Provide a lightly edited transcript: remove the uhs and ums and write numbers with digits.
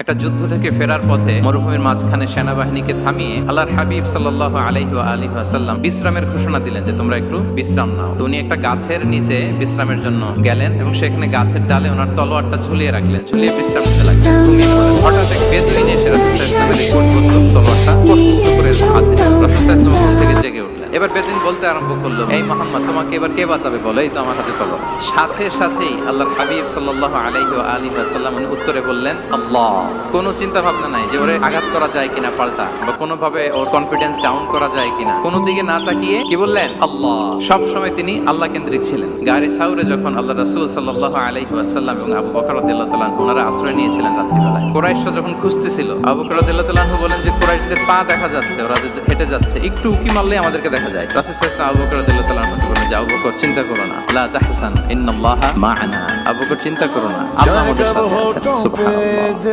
একটা যুদ্ধ থেকে ফেরার পথে মরুভূমির মাঝখানে সেনাবাহিনীকে থামিয়ে আল্লাহর হাবিব সাল্লাল্লাহু আলাইহি ওয়া আলিহি ওয়াসাল্লাম বিশ্রামের ঘোষণা দিলেন যে তোমরা একটু বিশ্রাম নাও। তো উনি একটা গাছের নিচে বিশ্রামের জন্য গেলেন এবং সেখানে গাছের ডালে ওনার তলোয়ারটা ঝুলিয়ে রাখলেন, ঝুলিয়ে বিশ্রাম নিতে লাগলেন। ঘুমিয়ে পড়লেন। হঠাৎ এক বেদুইন এসে রাসূলুল্লাহ সাল্লাল্লাহু আলাইহি ওয়াসাল্লামের তলোয়ারটা কষ্ট করে হাতে নিলেন। রাসূলুল্লাহ সাল্লাল্লাহু আলাইহি ওয়াসাল্লাম থেকে জেগে উঠলেন। এবার বেদুইন বলতে আরম্ভ করলো, এই মুহাম্মদ, তোমাকে এবার কে বাঁচাবে বলো, এই তো আমার হাতে তলোয়ার। সাথে সাথেই আল্লাহর হাবিব সাল্লাল্লাহু আলাইহি ওয়া আলিহি ওয়াসাল্লাম উত্তরে বললেন, আল্লাহ। কোনো চিন্তা ভাবনা নাই যে ওরে আঘাত করা যায় কিনা পাল্টা, বা কোনোভাবে ওর কনফিডেন্স ডাউন করা যায় কিনা, কোনো দিকে না তাকিয়ে কি বললেন? আল্লাহ। সব সময় তিনি আল্লাহ কেন্দ্রিক ছিলেন। গারে সাউরে যখন আল্লাহ রাসূল সাল্লাল্লাহু আলাইহি ওয়াসাল্লাম এবং আবু বকর রাদিয়াল্লাহু তাআলা ওনারা আশ্রয় নিয়েছিলেন রাত্রিবেলায়, কুরাইশরা যখন খুঁজতেছিল, আবু বকর রাদিয়াল্লাহু তাআলা বলেন যে কুরাইশদের পা দেখা যাচ্ছে, ওরা যে হেঁটে যাচ্ছে, একটু উকি মারলেই আমাদেরকে দেখা যায়। রাসূল সাল্লাল্লাহু আলাইহি ওয়াসাল্লাম আবু বকর রাদিয়াল্লাহু তাআলা বলেন যে আবু বকর, চিন্তা করো না, লা তাহসান, ইন্নাল্লাহা মা'ানা। আবু বকর, চিন্তা করো না, আল্লাহ আমাদের সাথে আছেন। সুবহানাল্লাহ।